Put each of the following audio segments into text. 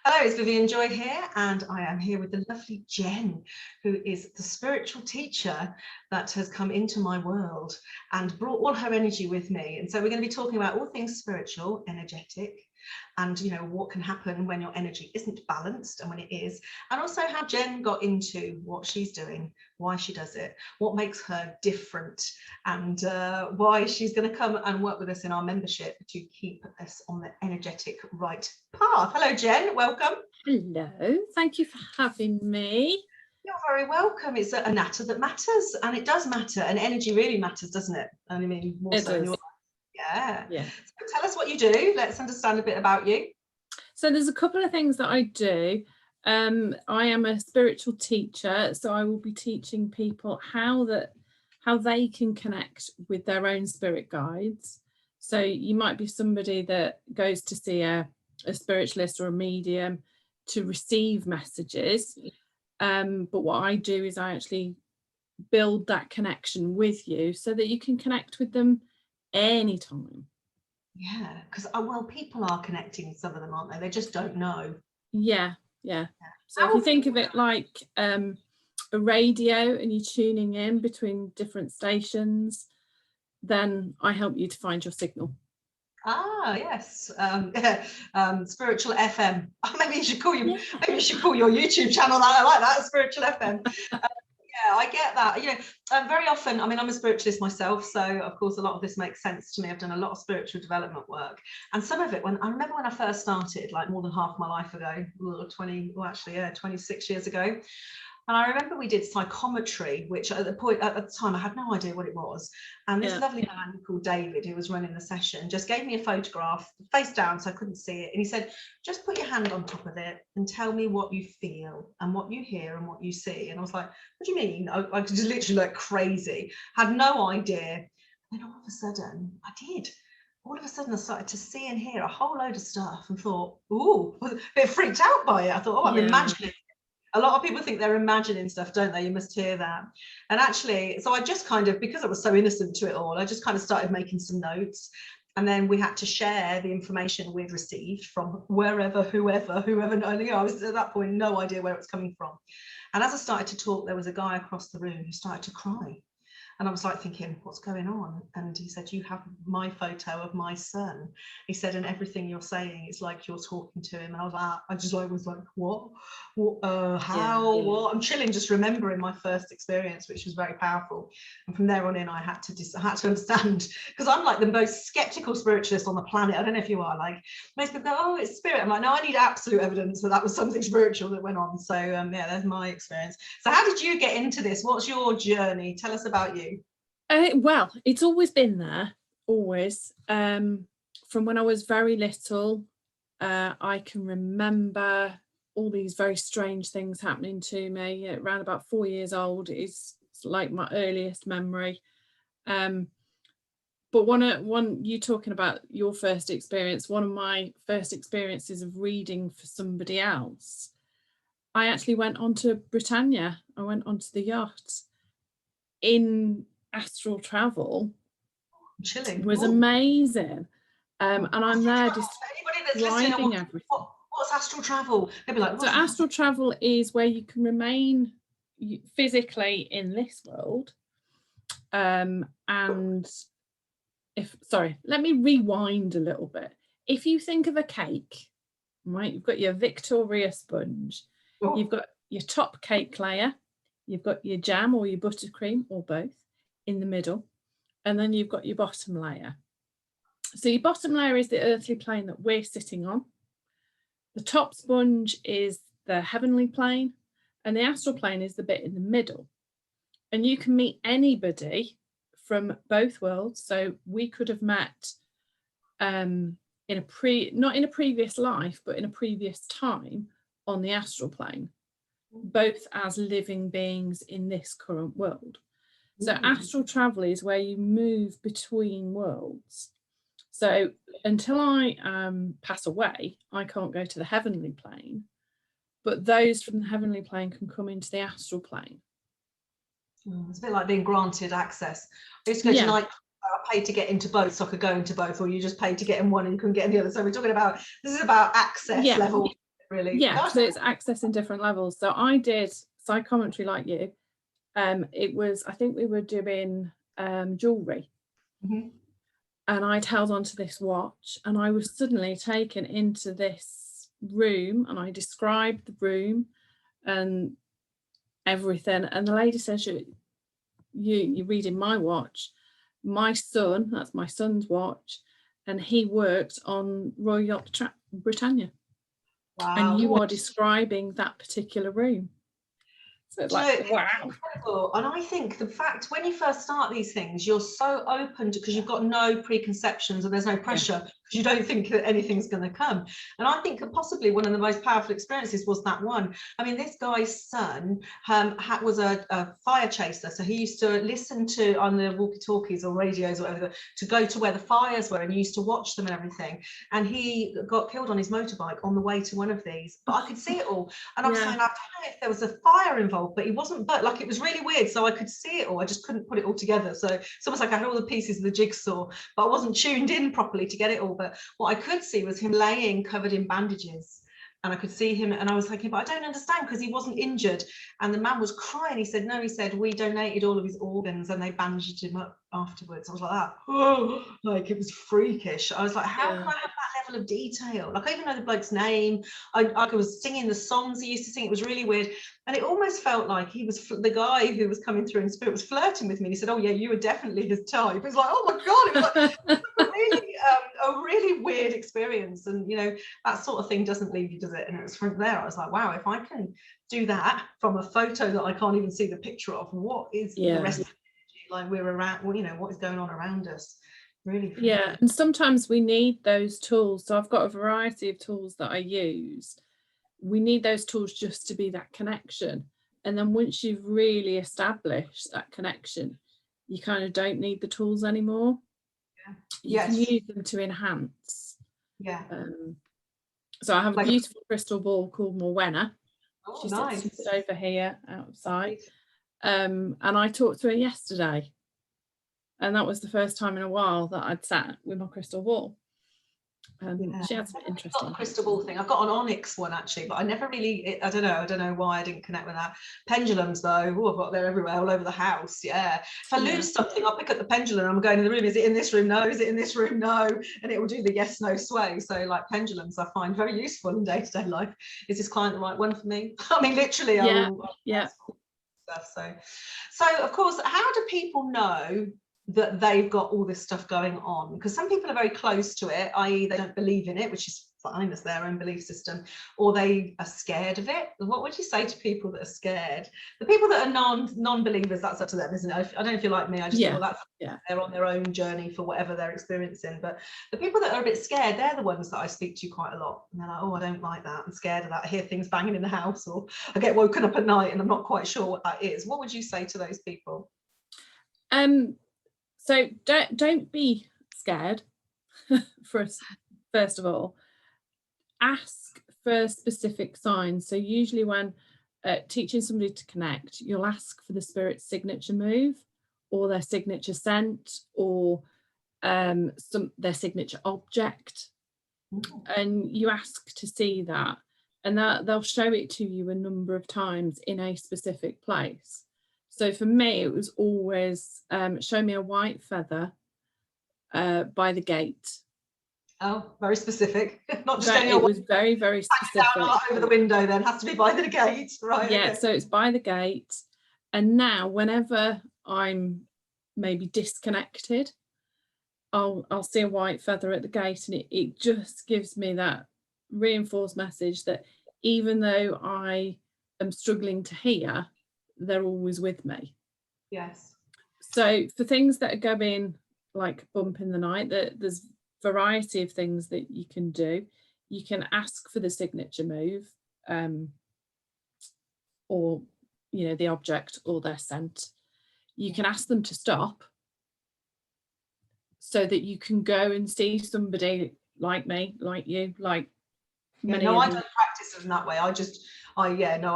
Hello, it's Vivian Joy here, and I am here with the lovely Jen, who is the spiritual teacher that has come into my world and brought all her energy with me. And so we're going to be talking about all things spiritual, energetic, and what can happen when your energy isn't balanced and when it is, and also how Jen got into what she's doing, why she does it, what makes her different, and why she's going to come and work with us in our membership to keep us on the energetic right path. Hello Jen, welcome. Hello, thank you for having me. You're very welcome. It's a natter that matters, and it does matter, and energy really matters, doesn't it? And I mean, more so in your life. Yeah. So tell us what you do. Let's understand a bit about you. So there's a couple of things that I do. I am a spiritual teacher, so I will be teaching people how they can connect with their own spirit guides. So you might be somebody that goes to see a spiritualist or a medium to receive messages. But what I do is I actually build that connection with you so that you can connect with them anytime. Yeah, because well, people are connecting, some of them, aren't they? They just don't know. Yeah. So if you think of it like a radio and you're tuning in between different stations, then I help you to find your signal. Ah, yes. Spiritual FM. Maybe you should call your YouTube channel that. I like that, Spiritual FM. Yeah, I get that. Very often, I mean, I'm a spiritualist myself, so of course a lot of this makes sense to me. I've done a lot of spiritual development work, and some of it, I remember when I first started, like more than half my life ago, 26 years ago. And I remember we did psychometry, which at the time I had no idea what it was. And this lovely man called David, who was running the session, just gave me a photograph face down so I couldn't see it. And he said, just put your hand on top of it and tell me what you feel and what you hear and what you see. And I was like, what do you mean? I just literally like crazy, had no idea. And then all of a sudden I did. All of a sudden I started to see and hear a whole load of stuff and thought, ooh, a bit freaked out by it. I thought, I'm imagining. A lot of people think they're imagining stuff, don't they? You must hear that. And actually, so I just kind of, because I was so innocent to it all, I just kind of started making some notes. And then we had to share the information we'd received from wherever, whoever, I was at that point, no idea where it was coming from. And as I started to talk, there was a guy across the room who started to cry. And I was like thinking, what's going on? And he said, you have my photo of my son. He said, and everything you're saying, it's like you're talking to him. And I was like, what? How? What? I'm chilling just remembering my first experience, which was very powerful. And from there on in, I had to understand, because I'm like the most skeptical spiritualist on the planet. I don't know if you are. Like most people go, oh, it's spirit. I'm like, no, I need absolute evidence that was something spiritual that went on. So yeah, that's my experience. So how did you get into this? What's your journey? Tell us about you. Well, it's always been there, always. From when I was very little, I can remember all these very strange things happening to me. Around about 4 years old is like my earliest memory. But one you talking about your first experience, one of my first experiences of reading for somebody else, I actually went onto Britannia. I went onto the yacht in astral travel. Chilling. Was amazing. And I'm there just describing everything. What's astral travel? They'd be like, so astral travel is where you can remain physically in this world. And let me rewind a little bit. If you think of a cake, right, you've got your Victoria sponge, you've got your top cake layer, you've got your jam or your buttercream or both in the middle, and then you've got your bottom layer. So your bottom layer is the earthly plane that we're sitting on. The top sponge is the heavenly plane, and the astral plane is the bit in the middle. And you can meet anybody from both worlds. So we could have met not in a previous life, but in a previous time on the astral plane, both as living beings in this current world. So astral travel is where you move between worlds. So until I pass away, I can't go to the heavenly plane, but those from the heavenly plane can come into the astral plane. It's a bit like being granted access. I used to go to night. I paid to get into both, so I could go into both, or you just paid to get in one and couldn't get in the other. So we're talking about, this is about access level. really. Yeah, Gosh. so it's accessing different levels. So I did psychometry like you. It was, I think we were doing jewellery. Mm-hmm. And I'd held on to this watch and I was suddenly taken into this room and I described the room and everything. And the lady says, you're reading my watch. My son, that's my son's watch, and he worked on Royal Yacht Britannia. Wow. And you are describing that particular room. So it's like, wow. Incredible. And I think the fact when you first start these things, you're so open because you've got no preconceptions and there's no pressure because you don't think that anything's going to come. And I think that possibly one of the most powerful experiences was that one. I mean, this guy's son was a fire chaser. So he used to listen to on the walkie-talkies or radios or whatever to go to where the fires were and he used to watch them and everything. And he got killed on his motorbike on the way to one of these. But I could see it all. And I was saying, I don't know if there was a fire involved, but he wasn't, but like it was really weird. So I could see it all. I just couldn't put it all together. So it's almost like I had all the pieces of the jigsaw, but I wasn't tuned in properly to get it all. But what I could see was him laying covered in bandages. And I could see him and I was thinking, but I don't understand because he wasn't injured. And the man was crying. He said, no, he said, we donated all of his organs and they bandaged him up afterwards. I was like that. Oh, like it was freakish. I was like, how can I have that level of detail? Like I even know the bloke's name. I was singing the songs he used to sing. It was really weird. And it almost felt like he was the guy who was coming through in spirit was flirting with me. And he said, oh yeah, you were definitely his type. It was like, oh my God, it was like a really weird experience. And you know, that sort of thing doesn't leave you, does it? And it was from there, I was like, wow, if I can do that from a photo that I can't even see the picture of, what is the rest of the energy like we're around, well, you know, what is going on around us? Really. Yeah, and sometimes we need those tools. So I've got a variety of tools that I use. We need those tools just to be that connection. And then once you've really established that connection, you kind of don't need the tools anymore. You can use them to enhance. So I have a beautiful crystal ball called Morwenna. She sits over here outside. And I talked to her yesterday. And that was the first time in a while that I'd sat with my crystal ball. She had some interesting. I've got a crystal ball thing. I've got an onyx one actually, but I never really. I don't know why I didn't connect with that. Pendulums though, I've got they're everywhere, all over the house. Yeah. If I lose something, I'll pick up the pendulum. I'm going in the room. Is it in this room? No. Is it in this room? No. And it will do the yes no sway. So like pendulums, I find very useful in day-to-day life. Is this client the right one for me? I mean, literally. Stuff. So of course, how do people know that they've got all this stuff going on? Because some people are very close to it, i.e. they don't believe in it, which is fine, it's their own belief system, or they are scared of it. What would you say to people that are scared? The people that are non-believers, that's up to them, isn't it? I don't know if you're like me, I just think, well, they're on their own journey for whatever they're experiencing. But the people that are a bit scared, they're the ones that I speak to quite a lot. And they're like, oh, I don't like that, I'm scared of that, I hear things banging in the house, or I get woken up at night and I'm not quite sure what that is. What would you say to those people? So don't be scared. First of all, ask for specific signs. So usually when teaching somebody to connect, you'll ask for the spirit's signature move or their signature scent or their signature object. And you ask to see that, and they'll show it to you a number of times in a specific place. So for me, it was always show me a white feather by the gate. Oh, very specific. Not just it was very, very specific. Down over the window then, has to be by the gate, right? Yeah, so it's by the gate. And now whenever I'm maybe disconnected, I'll see a white feather at the gate, and it just gives me that reinforced message that even though I am struggling to hear, they're always with me. Yes. So for things that are going like bump in the night, there's variety of things that you can do. You can ask for the signature move, or you know, the object or their scent. You can ask them to stop so that you can go and see somebody like me, like you, like many. No, I don't practice in that way. I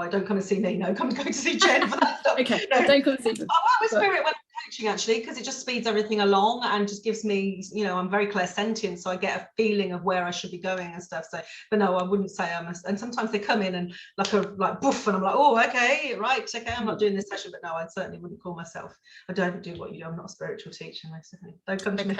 don't come and see me. No, come and go to see Jen for that stuff. Okay, no, don't come and see me. I work with spirit when teaching actually, because it just speeds everything along and just gives me, you know, I'm very clairsentient, so I get a feeling of where I should be going and stuff. So, but no, I wouldn't say I'm and sometimes they come in and like boof, and I'm like, oh, okay, right, okay, I'm not doing this session. But no, I certainly wouldn't call myself, I don't do what you do, I'm not a spiritual teacher, basically. Don't come to me.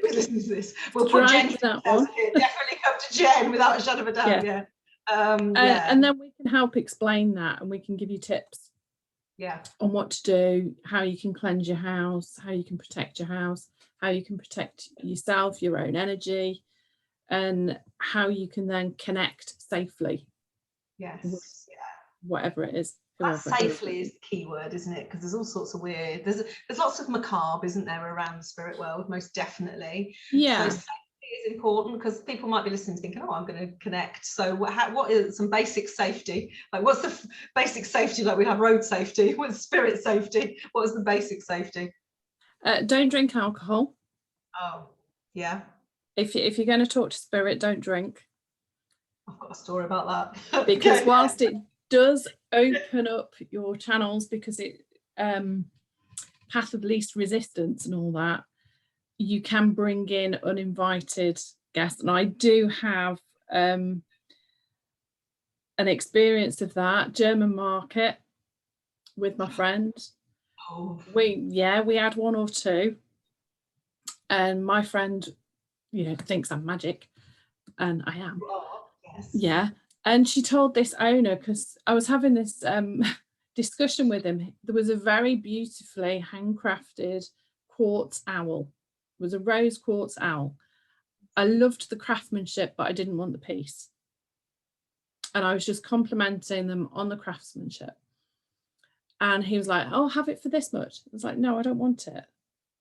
Who's listening to this? We'll put Jen here. Definitely come to Jen without a shadow of a doubt. Yeah. And then we can help explain that, and we can give you tips on what to do, how you can cleanse your house, how you can protect your house, how you can protect yourself, your own energy, and how you can then connect safely. Yes. Whatever it is. That safely is the key word, isn't it? Because there's all sorts of weird, there's lots of macabre, isn't there, around the spirit world, most definitely. Yeah. So is important, because people might be listening thinking, oh, I'm going to connect. So what is some basic safety? Like, what's the basic safety? Like, we have road safety, what's spirit safety? What is the basic safety? Don't drink alcohol. Oh, yeah. If you're going to talk to spirit, don't drink. I've got a story about that. Because whilst it does open up your channels, because it path of least resistance and all that, you can bring in uninvited guests. And I do have an experience of that, German market, with my friend. Oh. We had one or two, and my friend, you know, thinks I'm magic, and I am. Oh, yes. Yeah. And she told this owner, because I was having this discussion with him, there was a very beautifully handcrafted quartz owl. It was a rose quartz owl. I loved the craftsmanship, but I didn't want the piece. And I was just complimenting them on the craftsmanship. And he was like, oh, have it for this much. I was like, no, I don't want it,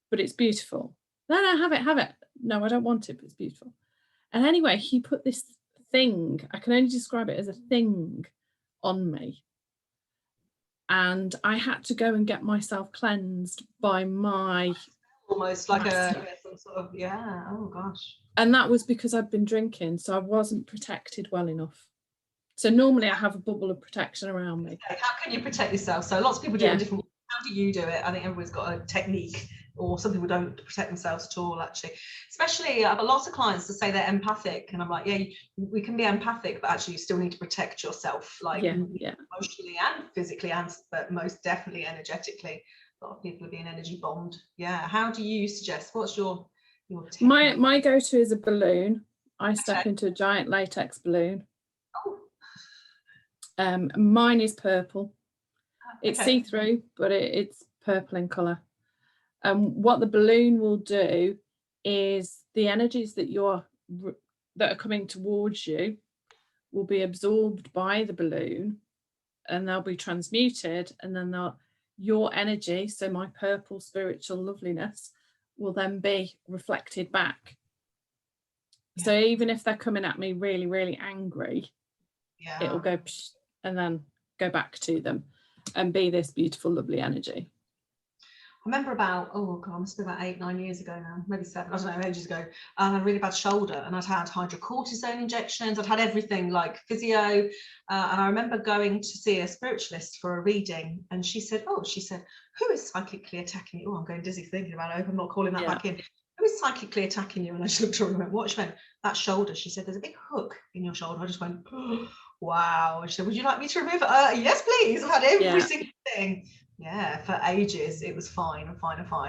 but it's beautiful. No, have it. No, I don't want it, but it's beautiful. And anyway, he put this thing, I can only describe it as a thing, on me. And I had to go and get myself cleansed by my... Almost like some sort of, yeah, oh gosh. And that was because I'd been drinking, so I wasn't protected well enough. So normally I have a bubble of protection around me. How can you protect yourself? So lots of people do it in different ways. How do you do it? I think everybody's got a technique, or some people don't protect themselves at all, actually. Especially, I have lots of clients that say they're empathic, and I'm like, yeah, we can be empathic, but actually you still need to protect yourself, like emotionally and physically, but most definitely energetically. A lot of people are being energy bombed. Yeah. How do you suggest? What's your technique? My go-to is a balloon. I step into a giant latex balloon. Oh. Mine is purple. It's see-through, but it's purple in colour. What the balloon will do is the energies that are coming towards you will be absorbed by the balloon, and they'll be transmuted, and then your energy, so my purple spiritual loveliness, will then be reflected back. Yeah. So even if they're coming at me really, really angry, it'll go and then go back to them and be this beautiful, lovely energy. I remember about, oh God, it must be about 8-9 years ago now, maybe 7, I don't know, ages ago. I had a really bad shoulder, and I'd had hydrocortisone injections, I'd had everything, like physio, and I remember going to see a spiritualist for a reading, and she said, who is psychically attacking you? Oh, I'm going dizzy thinking about it. I hope I'm not calling that back in. Who is psychically attacking you? And I just looked at her and went, what? She went, that shoulder. She said, there's a big hook in your shoulder. I just went, oh, wow. She said, would you like me to remove it? Yes, please. I've had every single thing. Yeah, for ages it was fine.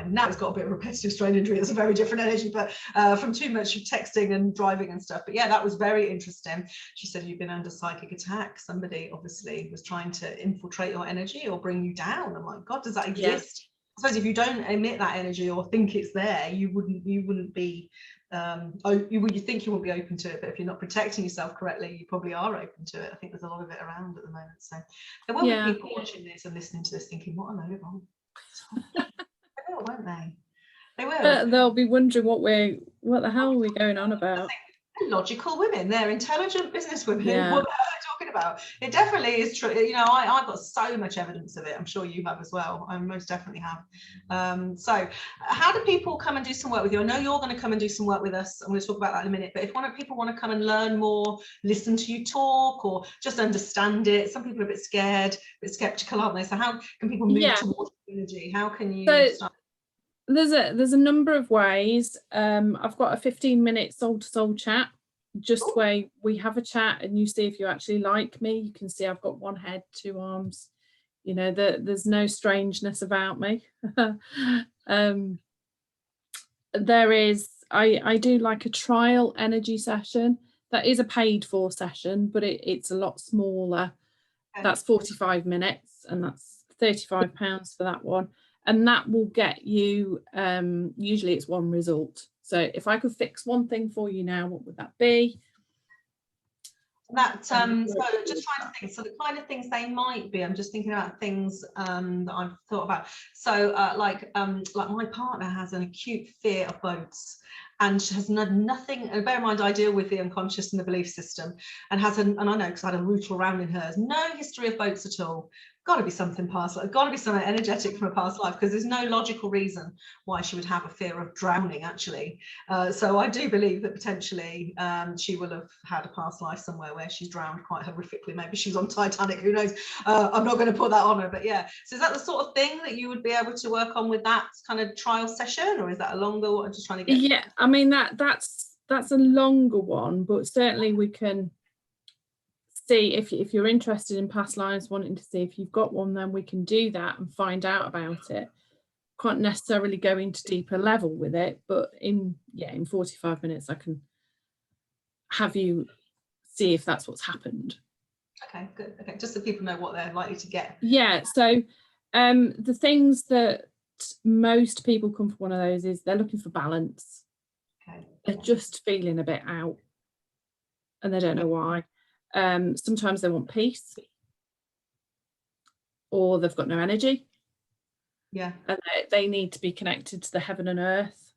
Now it's got a bit of repetitive strain injury. It's a very different energy, but from too much texting and driving and stuff. But yeah, that was very interesting. She said, you've been under psychic attack. Somebody obviously was trying to infiltrate your energy or bring you down. I'm like, God, does that exist? I suppose if you don't emit that energy or think it's there, you wouldn't be you think you won't be open to it, but if you're not protecting yourself correctly, you probably are open to it. I think there's a lot of it around at the moment. So there will be people watching this and listening to this thinking, what a load of on. They will, won't they? They will. They'll be wondering what the hell are we going on about? They're logical women, they're intelligent business women. What the hell are they talking about? It definitely is true. You know, I've got so much evidence of it. I'm sure you have as well. I most definitely have. So how do people come and do some work with you? I know you're going to come and do some work with us. I'm going to talk about that in a minute, but if people want to come and learn more, listen to you talk, or just understand it, some people are a bit scared, a bit skeptical, aren't they? So how can people move towards energy? How can you start? There's a number of ways. I've got a 15-minute soul-to-soul chat, just where we have a chat and you see if you actually like me. You can see I've got one head, two arms. You know, there's no strangeness about me. There is, I do like a trial energy session. That is a paid for session, but it's a lot smaller. Okay. That's 45 minutes and that's £35 for that one. And that will get you, usually it's one result. So if I could fix one thing for you now, what would that be? That so just trying to think, so the kind of things they might be, I'm just thinking about things that I've thought about. So like my partner has an acute fear of boats, and she has nothing, and bear in mind I deal with the unconscious and the belief system, and and I know because I had a rootle around in hers, no history of boats at all. Got to be something past life, got to be something energetic from a past life, because there's no logical reason why she would have a fear of drowning, actually. So I do believe that potentially she will have had a past life somewhere where she's drowned quite horrifically. Maybe she's on Titanic, who knows? I'm not going to put that on her, but yeah. So is that the sort of thing that you would be able to work on with that kind of trial session, or is that a longer one? I'm just trying to get. Yeah, I mean that's a longer one, but certainly we can see if you're interested in past lives, wanting to see if you've got one, then we can do that and find out about it. Can't necessarily go into deeper level with it, but in 45 minutes I can have you see if that's what's happened. Okay, good. Okay, just so people know what they're likely to get. Yeah, so the things that most people come for one of those is they're looking for balance. Okay. They're just feeling a bit out and they don't know why. Sometimes they want peace, or they've got no energy. Yeah. And they need to be connected to the heaven and earth.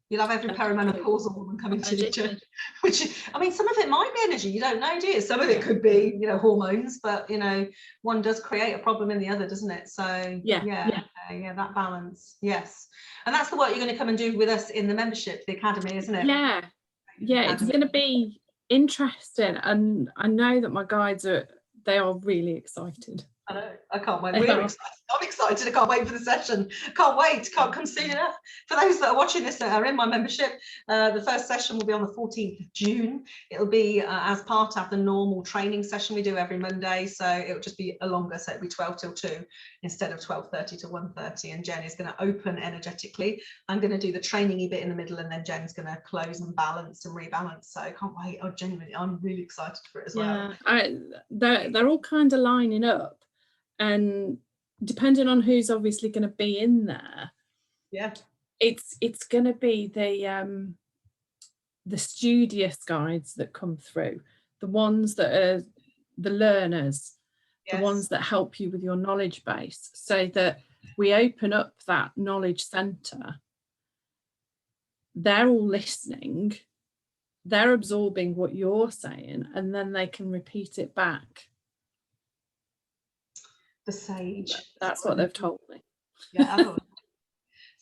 You'll have every perimenopausal woman coming to you, which, I mean, some of it might be energy, you don't know, do you? Some of it could be, you know, hormones, but, you know, one does create a problem in the other, doesn't it? So, yeah, that balance, yes. And that's the work you're going to come and do with us in the membership, the academy, isn't it? Yeah, it's going to be interesting. And I know that my guides are really excited. I know, I can't wait. We're excited. I'm excited. I can't wait for the session. Can't wait. Can't come soon enough. For those that are watching this that are in my membership, the first session will be on the 14th of June. It'll be as part of the normal training session we do every Monday. So it'll just be a longer, so it'll be 12 till 2 instead of 12:30 to 1:30. And Jen is going to open energetically. I'm going to do the training bit in the middle, and then Jen's going to close and balance and rebalance. So I can't wait. Oh, genuinely, I'm really excited for it as well. They're all kind of lining up. And depending on who's obviously going to be in there, it's going to be the studious guides that come through, the ones that are the learners, the ones that help you with your knowledge base, so that we open up that knowledge center. They're all listening, they're absorbing what you're saying, and then they can repeat it back. The sage. That's what they've told me. Yeah.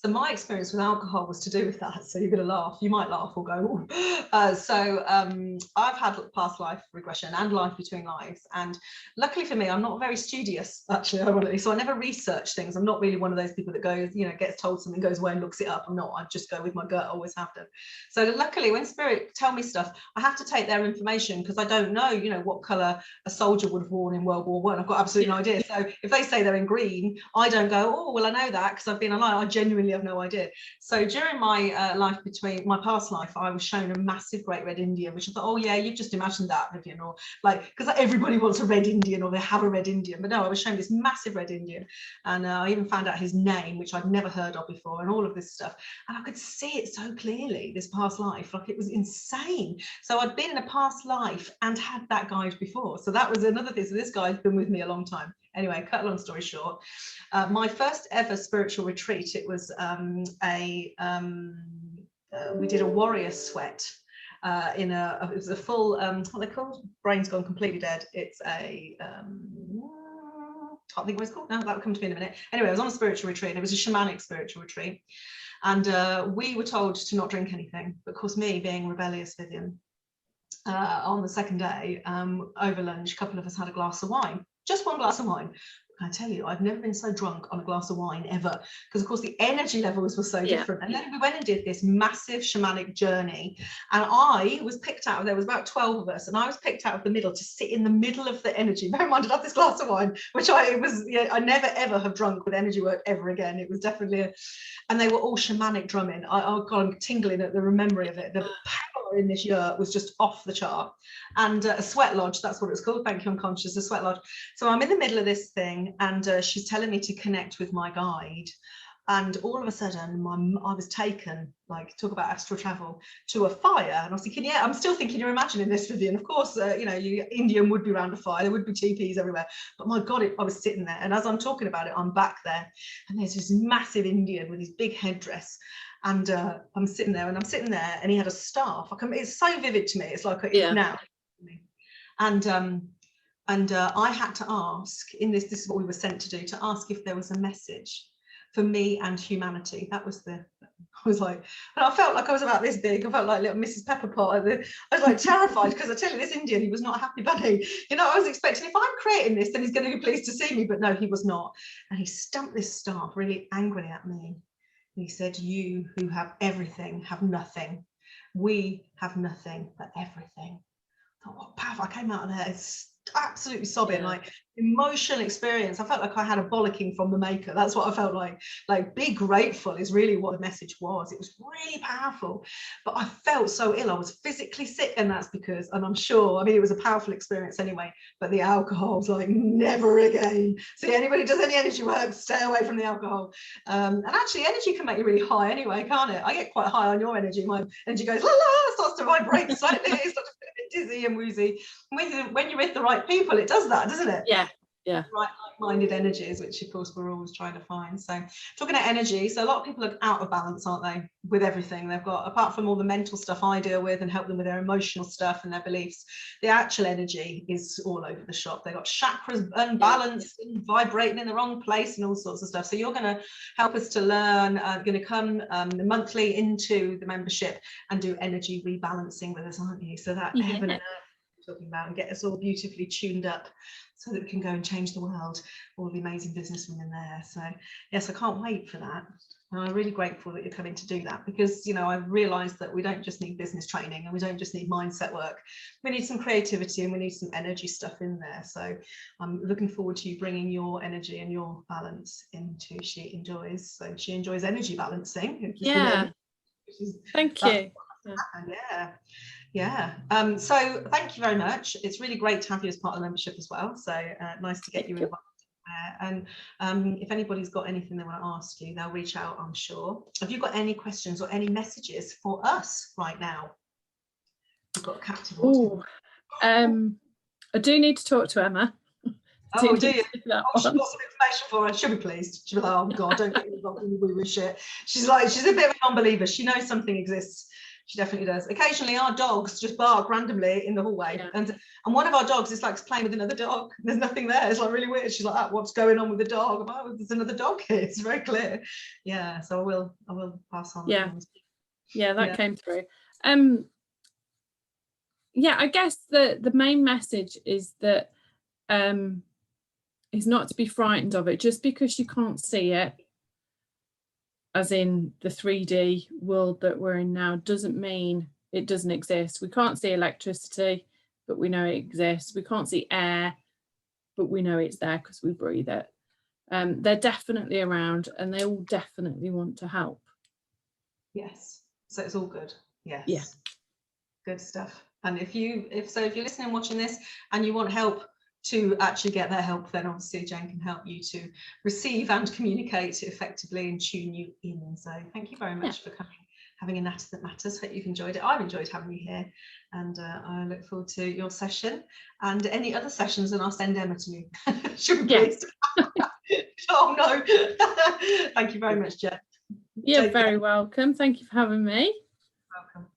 So my experience with alcohol was to do with that. So you're going to laugh. You might laugh or go. I've had past life regression and life between lives. And luckily for me, I'm not very studious, actually, ironically. So I never research things. I'm not really one of those people that goes, you know, gets told something, goes away and looks it up. I'm not. I just go with my gut. I always have to. So luckily, when spirit tell me stuff, I have to take their information, because I don't know, you know, what colour a soldier would have worn in World War I. I've got absolutely no idea. So if they say they're in green, I don't go, oh, well, I know that because I've been alive. I genuinely have no idea. So during my life between my past life, I was shown a massive great red Indian, which I thought, oh yeah, you've just imagined that, Vivian, or like, because everybody wants a red Indian, or they have a red Indian. But no, I was shown this massive red Indian, and I even found out his name, which I'd never heard of before, and all of this stuff. And I could see it so clearly, this past life, like it was insane. So I'd been in a past life and had that guide before. So that was another thing. So this guy's been with me a long time. Anyway, cut a long story short, my first ever spiritual retreat, it was we did a warrior sweat it was a full, what they called? Brain's gone completely dead. It's a, can't think what it's called now, that will come to me in a minute. Anyway, I was on a spiritual retreat, and it was a shamanic spiritual retreat. And we were told to not drink anything. But of course, me being rebellious, Vivian, on the second day, over lunch, a couple of us had a glass of wine. Just one glass of wine. I tell you, I've never been so drunk on a glass of wine ever, because of course the energy levels were so different. And then we went and did this massive shamanic journey, and I was picked out. There was about 12 of us, and I was picked out of the middle to sit in the middle of the energy. Bear in mind, I'd have this glass of wine, which I never ever have drunk with energy work ever again. It was definitely and they were all shamanic drumming. Oh God, I'm tingling at the memory of it. The power in this yurt was just off the chart. And a sweat lodge, that's what it's called. Thank you, unconscious, a sweat lodge. So I'm in the middle of this thing, and she's telling me to connect with my guide. And all of a sudden, I was taken, like, talk about astral travel, to a fire. And I was thinking, yeah, I'm still thinking you're imagining this, Vivian. Of course, Indian would be around a fire. There would be teepees everywhere. But my God, I was sitting there. And as I'm talking about it, I'm back there. And there's this massive Indian with his big headdress. And I'm sitting there, and he had a staff. It's so vivid to me. It's like now. And I had to ask, this is what we were sent to do, to ask if there was a message for me and humanity. That was I was like, and I felt like I was about this big. I felt like little Mrs. Pepperpot. I was like terrified, because I tell you, this Indian, he was not a happy bunny. I was expecting, if I'm creating this, then he's going to be pleased to see me, but no, he was not. And he stamped this staff really angrily at me. And he said, you who have everything have nothing. We have nothing but everything. I thought, what powerful. I came out of there, it's absolutely sobbing, like emotional experience. I felt like I had a bollocking from the maker. That's what I felt like be grateful is really what the message was. It was really powerful, but I felt so ill. I was physically sick, and that's because, and I'm sure, it was a powerful experience anyway, but the alcohol was like, never again. So anybody does any energy work, stay away from the alcohol. And actually energy can make you really high anyway, can't it? I get quite high on your energy. My energy goes la la, starts to vibrate slightly, starts to feel a bit dizzy and woozy. When you're with the right people, it does that, doesn't it? Yeah. Right, like-minded energies, which of course we're always trying to find. So talking about energy, so a lot of people are out of balance, aren't they, with everything they've got, apart from all the mental stuff I deal with and help them with their emotional stuff and their beliefs. The actual energy is all over the shop. They've got chakras unbalanced and vibrating in the wrong place and all sorts of stuff. So you're going to help us to learn, going to come monthly into the membership and do energy rebalancing with us, aren't you? So that heaven and earth talking about, and get us all beautifully tuned up so that we can go and change the world, all the amazing businesswomen there. So yes, I can't wait for that. And I'm really grateful that you're coming to do that, because I've realized that we don't just need business training, and we don't just need mindset work. We need some creativity, and we need some energy stuff in there. So I'm looking forward to you bringing your energy and your balance into She Enjoys. So She Enjoys energy balancing. Thank you. So thank you very much. It's really great to have you as part of the membership as well. So nice to get you involved. And if anybody's got anything they want to ask you, they'll reach out, I'm sure. Have you got any questions or any messages for us right now? We've got a captive audience. I do need to talk to Emma. Oh, do you? She's got some information for her. She'll be pleased. She'll be like, oh God, don't get me involved in the woo-woo shit. She's a bit of a non-believer. She knows something exists. She definitely does. Occasionally our dogs just bark randomly in the hallway, and one of our dogs is like playing with another dog. There's nothing there. It's like really weird. She's like, what's going on with the dog? I'm like, oh, there's another dog here. It's very clear. So I will pass on. That came through. I guess the main message is that is not to be frightened of it. Just because you can't see it, as in the 3D world that we're in now, doesn't mean it doesn't exist. We can't see electricity, but we know it exists. We can't see air, but we know it's there because we breathe it. They're definitely around, and they all definitely want to help. Yes, so it's all good. Yes. Yeah. Good stuff. And if you're listening and watching this and you want help to actually get that help, then obviously Jane can help you to receive and communicate effectively and tune you in. So thank you very much for coming, having a natter that matters. Hope you've enjoyed it. I've enjoyed having you here, and I look forward to your session and any other sessions, and I'll send Emma to you. She'll be pleased. Oh no. Thank you very much, Jen. You're very welcome. Thank you for having me. Welcome.